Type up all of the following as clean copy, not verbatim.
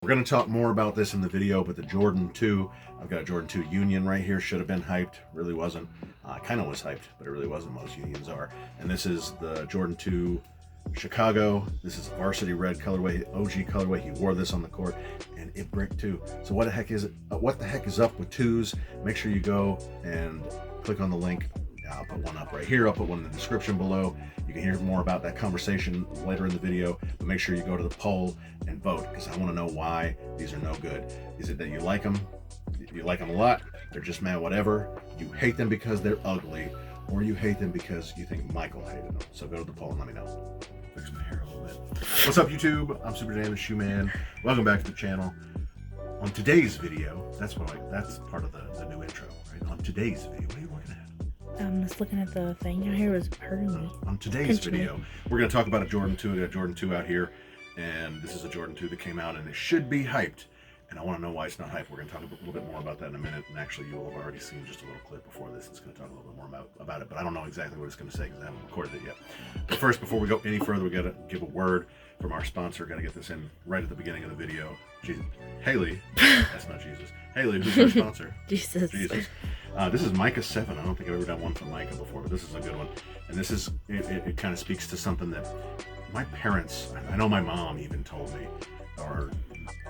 We're going to talk more about this in the video, but the Jordan 2, I've got a Jordan 2 Union right here. Should have been hyped, really wasn't. Kind of was hyped, but it really wasn't. Most Unions are. And this is the Jordan 2 Chicago. This is varsity red colorway, OG colorway. He wore this on the court, and it bricked too. So what the heck is it? What the heck is up with twos? Make sure you go and click on the link. I'll put one up right here. I'll put one in the description below. You can hear more about that conversation later in the video, but make sure you go to the poll and vote, because I want to know why these are no good. Is it that you like them? You like them a lot? They're just mad whatever. You hate them because they're ugly, or you hate them because you think Michael hated them. So go to the poll and let me know. Fix my hair a little bit. What's up, YouTube? I'm Super Dan the Shoe Man. Welcome back to the channel. On today's video, that's part of the new intro, right? On today's video, what are you looking at? I'm just looking at the thing. Your hair was hurting me. On today's video, we're going to talk about a Jordan 2. I got a Jordan 2 out here, and this is a Jordan 2 that came out, and it should be hyped. And I want to know why it's not hyped. We're going to talk a little bit more about that in a minute. And actually, you will have already seen just a little clip before this. It's going to talk a little bit more about it, but I don't know exactly what it's going to say because I haven't recorded it yet. But first, before we go any further, we got to give a word from our sponsor. Got to get this in right at the beginning of the video. Haley, that's not Jesus. Haley, who's our sponsor? Jesus. This is Micah 7. I don't think I've ever done one from Micah before, but this is a good one. And this is, it kind of speaks to something that my parents, I know my mom even told me, or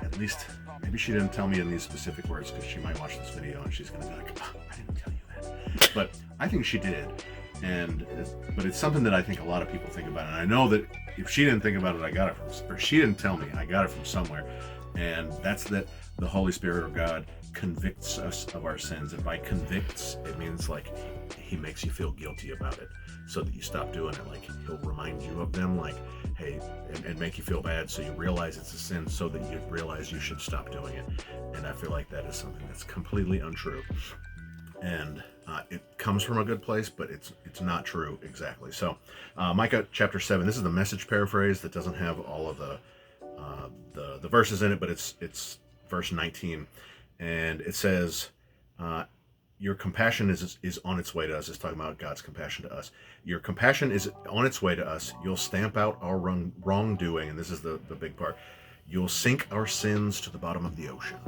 at least maybe she didn't tell me in these specific words because she might watch this video and she's going to be like, oh, I didn't tell you that. But I think she did. But it's something that I think a lot of people think about. And I know that if she didn't think about it, I got it from, or she didn't tell me, I got it from somewhere. And that's that the Holy Spirit of God convicts us of our sins. And by convicts, it means like he makes you feel guilty about it so that you stop doing it. Like he'll remind you of them, like, hey, and make you feel bad so you realize it's a sin so that you realize you should stop doing it. And I feel like that is something that's completely untrue. And it comes from a good place, but it's not true exactly. So Micah chapter 7, this is the Message paraphrase that doesn't have all of the verses in it, but it's verse 19. And it says, your compassion is on its way to us. It's talking about God's compassion to us. Your compassion is on its way to us. You'll stamp out our wrongdoing. And this is the big part. You'll sink our sins to the bottom of the ocean.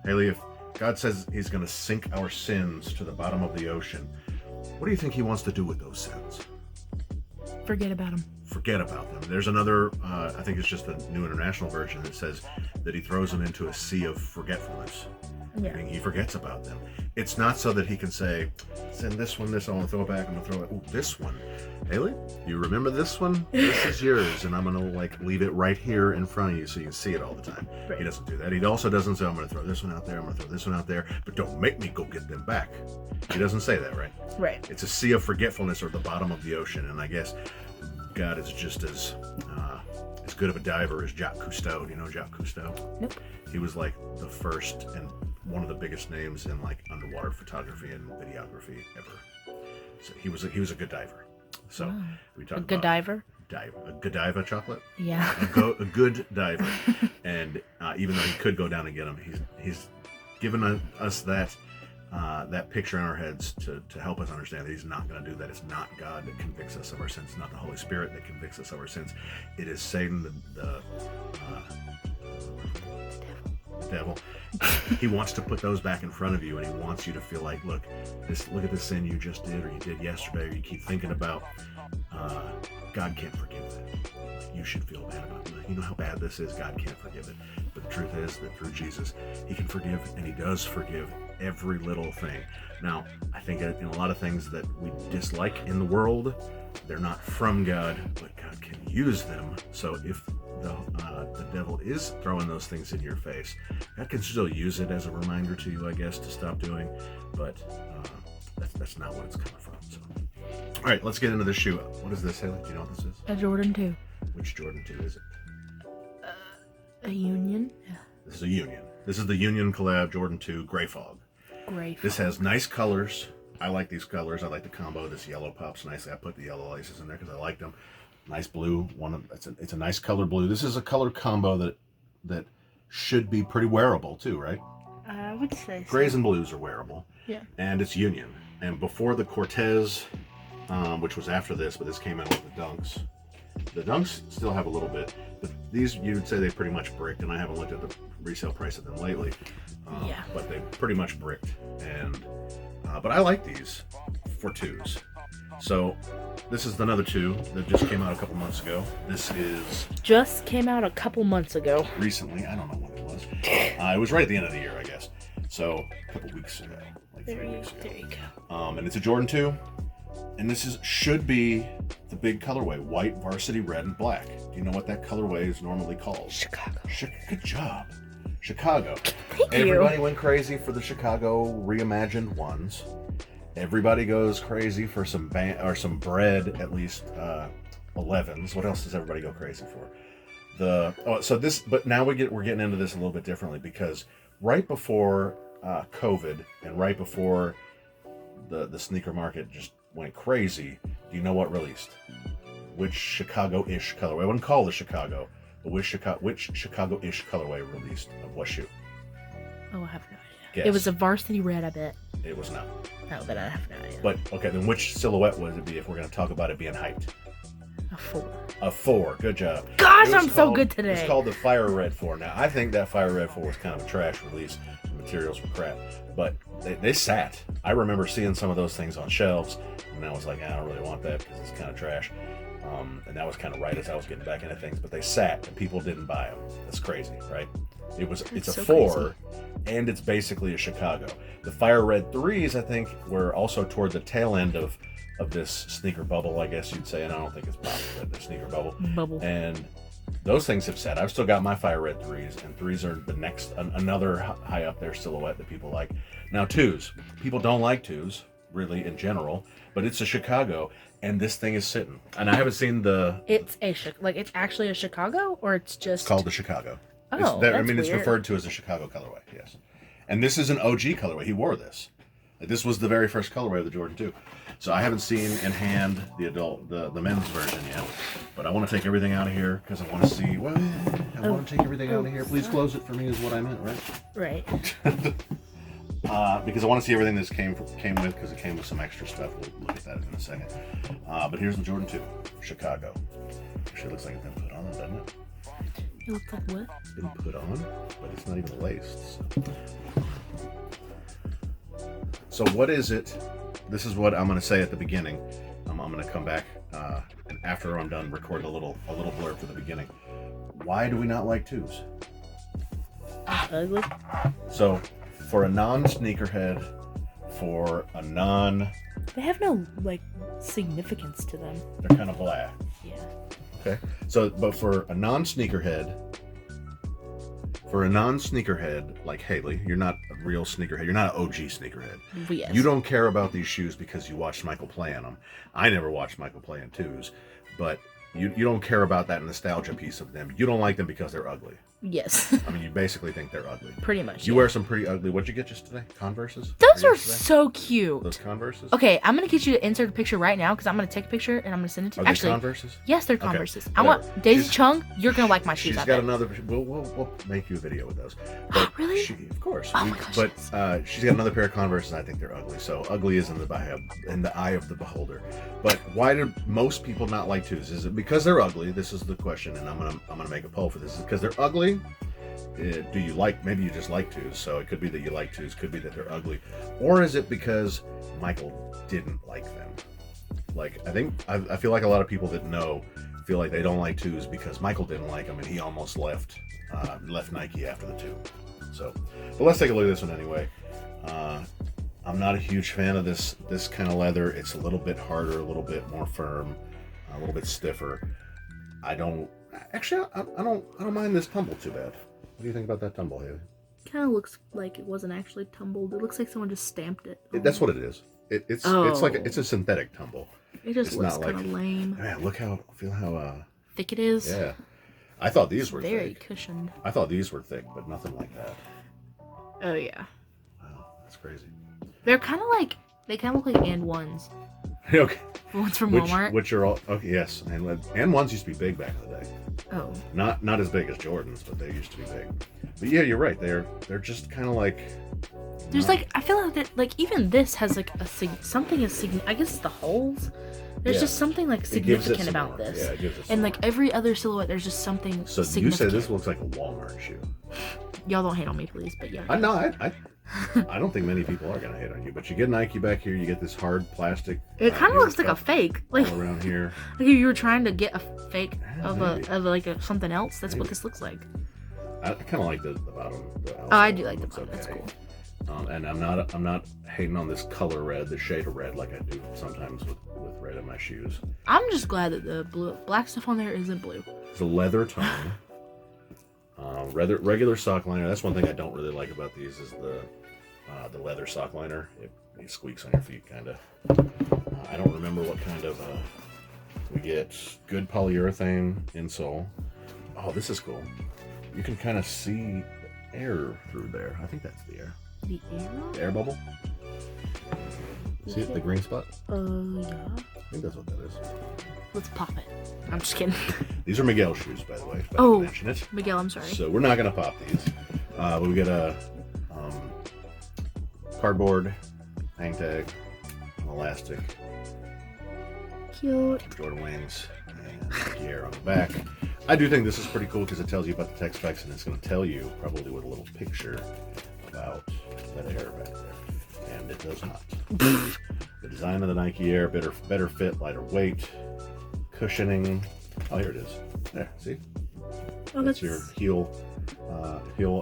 Haley, if God says he's going to sink our sins to the bottom of the ocean, what do you think he wants to do with those sins? Forget about them. Forget about them. There's another, I think it's just the New International Version that says that he throws them into a sea of forgetfulness. Yeah. I mean, he forgets about them. It's not so that he can say, send this one, I want to throw it back, I'm going to throw it, oh, this one. Haley, you remember this one? This is yours, and I'm going to like leave it right here in front of you so you can see it all the time. Right. He doesn't do that. He also doesn't say, I'm going to throw this one out there, I'm going to throw this one out there, but don't make me go get them back. He doesn't say that, right? Right. It's a sea of forgetfulness or the bottom of the ocean, and I guess God is just as good of a diver as Jacques Cousteau. Do you know Jacques Cousteau? Nope. He was like the first and one of the biggest names in like underwater photography and videography ever. So he was a good diver. So wow. We talked about a Godiva chocolate. Yeah. a good diver. And even though he could go down and get him, he's given us that picture in our heads to help us understand that he's not going to do that. It's not God that convicts us of our sins. It's not the Holy Spirit that convicts us of our sins. It is Satan, the devil. He wants to put those back in front of you, and he wants you to feel like, look at the sin you just did, or you did yesterday, or you keep thinking about. God can't forgive that. You should feel bad about that. You know how bad this is. God can't forgive it. But the truth is that through Jesus, he can forgive, and he does forgive every little thing. Now, I think in a lot of things that we dislike in the world, they're not from God, but God can use them. So if the devil is throwing those things in your face, God can still use it as a reminder to you, I guess, to stop doing. But that's not what it's coming from. So, all right, let's get into the shoe. What is this, Haley? Do you know what this is? A Jordan 2. Which Jordan 2 is it? A Union. Yeah. This is a Union. This is the Union collab Jordan 2 Gray Fog. Gray Fog. This has nice colors. I like these colors. I like the combo. This yellow pops nicely. I put the yellow laces in there because I like them. Nice blue. It's a nice color blue. This is a color combo that should be pretty wearable too, right? I would say so. Grays and blues are wearable. Yeah. And it's Union. And before the Cortez, which was after this, but this came out with the Dunks. The Dunks still have a little bit, but these you would say they pretty much bricked, and I haven't looked at the resale price of them lately. Yeah. But they pretty much bricked, and but I like these for twos. So this is another two that just came out a couple months ago. This is Just came out a couple months ago. recently. I don't know when it was. It was right at the end of the year, I guess. So a couple weeks ago, like 3 weeks ago. There you go. And it's a Jordan 2. And this should be the big colorway, white, varsity, red, and black. Do you know what that colorway is normally called? Chicago. Good job. Chicago. Thank Everybody you. went crazy for the Chicago reimagined ones. Everybody goes crazy for some some bread, at least 11s. What else does everybody go crazy for? But now we're getting into this a little bit differently, because right before COVID and right before the sneaker market just went crazy, do you know what released? Which Chicago-ish colorway? I wouldn't call it Chicago, but which Chicago-ish colorway released of what shoe? Oh, I have no idea. Guess. It was a varsity red, I bet. It was not. No, but I have no idea. But okay, then which silhouette would it be if we're going to talk about it being hyped? A 4. A 4. Good job. Gosh, It was I'm so called- good today. It's called the Fire Red 4. Now, I think that Fire Red 4 was kind of a trash release. The materials were crap. But they sat. I remember seeing some of those things on shelves, and I was like, I don't really want that because it's kind of trash. And that was kind of right as I was getting back into things. But they sat, and people didn't buy them. That's crazy, right? It's a so 4, and it's basically a Chicago. The Fire Red 3s, I think, were also toward the tail end of this sneaker bubble, I guess you'd say, and I don't think it's probably the sneaker bubble. And those things have sat. I've still got my Fire Red 3s, and 3s are the next, another high up there silhouette that people like. Now 2s, people don't like 2s, really, in general, but it's a Chicago, and this thing is sitting. And I haven't seen It's it's actually a Chicago, or it's just It's called the Chicago. Oh, it's that's weird. referred to as a Chicago colorway, yes. And this is an OG colorway. He wore this. This was the very first colorway of the Jordan 2. So I haven't seen in hand the men's version yet. But I want to take everything out of here because I want to see. Well, I want to take everything out of here. Please close it for me is what I meant, right? Right. Because I want to see everything this came with, because it came with some extra stuff. We'll look at that in a second. But here's the Jordan 2, Chicago. Actually, looks like it's been put on, doesn't it? It looks like what? It's been put on, but it's not even laced. So what is it? This is what I'm going to say at the beginning. I'm going to come back and after I'm done, record a little blurb for the beginning. Why do we not like 2s? Ugly. So, for a non-sneakerhead, They have no significance to them. they're kind of blah. Yeah. Okay. So, but for a non-sneakerhead like Haley, you're not a real sneakerhead. You're not an OG sneakerhead. Yes. You don't care about these shoes because you watched Michael play in them. I never watched Michael play in 2s, but you don't care about that nostalgia piece of them. You don't like them because they're ugly. Yes. I mean, you basically think they're ugly. Pretty much. You yeah. wear some pretty ugly. What'd you get just today? Converses? Those For are yesterday? so cute. Those Converses? Okay, I'm gonna get you to insert the picture right now because I'm gonna take a picture and I'm gonna send it to Are you. they Actually, Converses? yes, they're Okay, Converses. I whatever. want Daisy She's- Chung. You're gonna like my shoes. She's I got bet. another. We'll make you a video with those. But Really? Of course. Oh my gosh, But yes. she's got another pair of Converse, and I think they're ugly. So ugly is in the eye of the beholder. But why do most people not like 2s? Is it because they're ugly? This is the question, and I'm gonna make a poll for this. Is it because they're ugly? Do you like? Maybe you just like 2s. So it could be that you like 2s. Could be that they're ugly, or is it because Michael didn't like them? I feel like a lot of people that know feel like they don't like 2s because Michael didn't like them, and he almost left Nike after the 2. So, but let's take a look at this one anyway. I'm not a huge fan of this kind of leather. It's a little bit harder, a little bit more firm, a little bit stiffer. I don't mind this tumble too bad. What do you think about that tumble, Haley? Kind of looks like it wasn't actually tumbled. It looks like someone just stamped it. That's what it is. It's a synthetic tumble. It just it's looks not kind of lame. Man, feel how Thick it is. yeah. I thought these were Very thick. cushioned. I thought these were thick, but nothing like that. Oh yeah. Wow, that's crazy. They're kind of like they kind of look like and ones. Okay. The ones from Walmart. Which are all okay? Yes, and ones used to be big back in the day. Oh. Not as big as Jordans, but they used to be big. But yeah, you're right. They're just kind of like. There's I feel like that even this has something as I guess it's the holes. There's Yeah. just something like It gives it significant some about more. this. Yeah, it gives it some And more. like every other silhouette, there's just something So you significant. say this looks like a Walmart shoe. Y'all don't hate on me, please, but yeah. I know. I don't think many people are gonna hate on you, but you get Nike back here. You get this hard plastic. It kind of looks like a fake. Like, all around here. like if you were trying to get a fake Yeah, of maybe. something else. That's what Maybe. this looks like. I kind of like the bottom. Oh, I do like the Looks bottom. That's cool. And I'm not hating on this color red, the shade of red, like I do sometimes with red in my shoes. I'm just glad that the black stuff on there isn't blue. It's a leather tone. Regular sock liner. That's one thing I don't really like about these is the leather sock liner. It squeaks on your feet, kind of. I don't remember what kind of. We get good polyurethane insole. Oh, this is cool. You can kind of see air through there. I think that's the air. The arrow? The air bubble. See it? The green spot? Yeah. I think that's what that is. Let's pop it. I'm just kidding. These are Miguel shoes, by the way. If I Oh. didn't mention it. Miguel, I'm sorry. So we're not gonna pop these. But we get a cardboard hang tag, an elastic, Cute. Jordan wings, and Nike Air on the back. I do think this is pretty cool because it tells you about the tech specs, and it's going to tell you probably with a little picture about that Air back there, and it does not. The design of the Nike Air, better fit, lighter weight, cushioning. Oh, here it is. There, see? Oh, That's your heel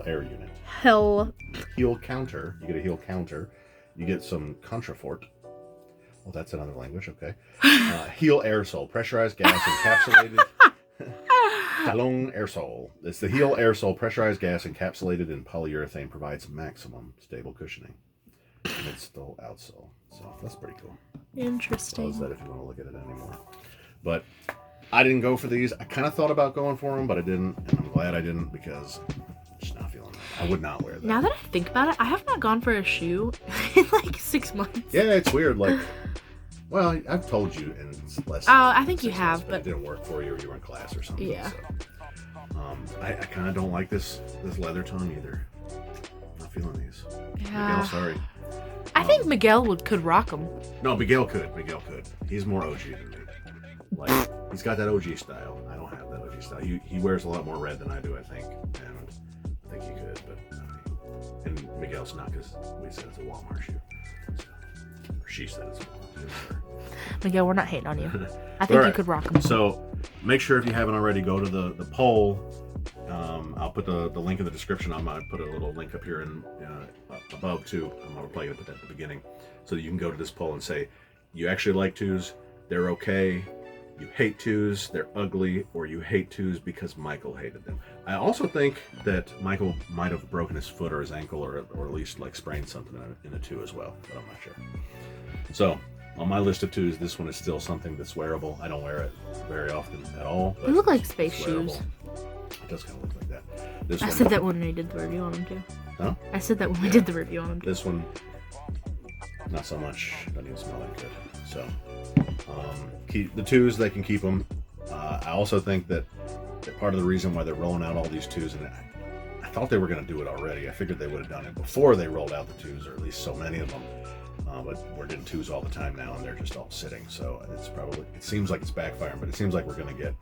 air unit. hell. Heel counter. You get a heel counter. You get some contrafort. Well, that's another language. Okay. Heel air sole, pressurized gas encapsulated. Talon air sole. It's the heel air sole, pressurized gas encapsulated in polyurethane, provides maximum stable cushioning. And it's still outsole, so that's pretty cool. Interesting. Close that if you want to look at it anymore. But I didn't go for these. I kind of thought about going for them, but I didn't, and I'm glad I didn't because I'm just not feeling it. I would not wear that. Now that I think about it, I have not gone for a shoe in like 6 months. Yeah, it's weird. Like, well, I've told you in less. Oh, I think than you 6 have, months, but it didn't work for you, or you were in class or something. Yeah. So, I kind of don't like this leather tone either. Not feeling these. Yeah. Miguel, sorry. I think Miguel could rock them. No, Miguel could. He's more OG than me. Like, he's got that OG style. I don't have that OG style. He wears a lot more red than I do, I think. And I think he could, but and Miguel's not because we said it's a Walmart shoe. So, or she said it's a Walmart shoe. Miguel, we're not hating on you. I think you Alright. could rock them. So make sure if you haven't already, go to the poll. I'll put the link in the description. I might put a little link up here in above too. I'm probably gonna put that at the beginning so that you can go to this poll and say you actually like twos, they're okay, you hate twos, they're ugly, or you hate twos because Michael hated them. I also think that Michael might have broken his foot or his ankle or at least like sprained something in a two as well, but I'm not sure. So on my list of twos, this one is still something that's wearable. I don't wear it very often at all. They look like it's space wearable. shoes. It does kind of look like that. This I one, said that when we did the review on them too. Huh? I said that when we did the review on them too. This one, not so much. Doesn't even smell that good. So, keep the twos. They can keep them. I also think that part of the reason why they're rolling out all these twos, and I thought they were going to do it already. I figured they would have done it before they rolled out the twos, or at least so many of them. But we're getting twos all the time now, and they're just all sitting. So it seems like it's backfiring, but it seems like we're going to get.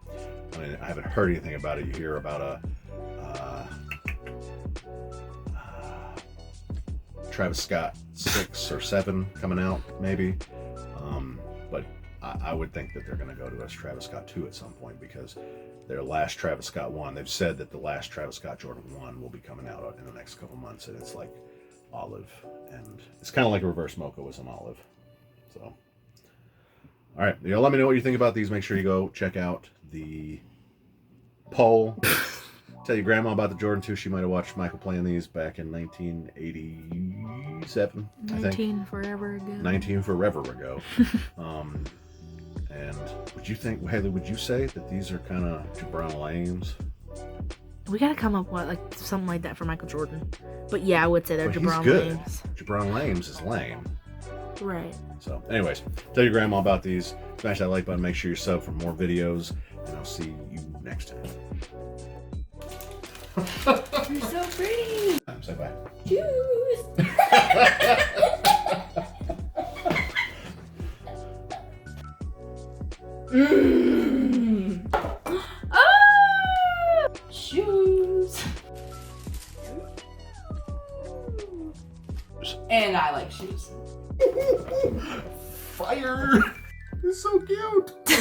I mean, I haven't heard anything about it. You hear about a Travis Scott 6 or 7 coming out, maybe. But I would think that they're going to go to a Travis Scott 2 at some point because their last Travis Scott 1, they've said that the last Travis Scott Jordan 1 will be coming out in the next couple months, and it's like olive, and it's kind of like a reverse mocha with some olive. So, all right, y'all let me know what you think about these. Make sure you go check out the poll. Tell your grandma about the Jordan 2. She might have watched Michael playing these back in 1987, I think. 19 forever ago. 19 forever ago. And Haley, would you say that these are kind of Jabron lames? We gotta come up with like something like that for Michael Jordan. But yeah, I would say they're But he's Jabron good. names. Jabron lames is lame. Right. So, anyways, tell your grandma about these. Smash that like button. Make sure you sub for more videos. And I'll see you next time. You're so pretty. Say bye. Juice. Shoes. And I like shoes. Fire! It's so cute.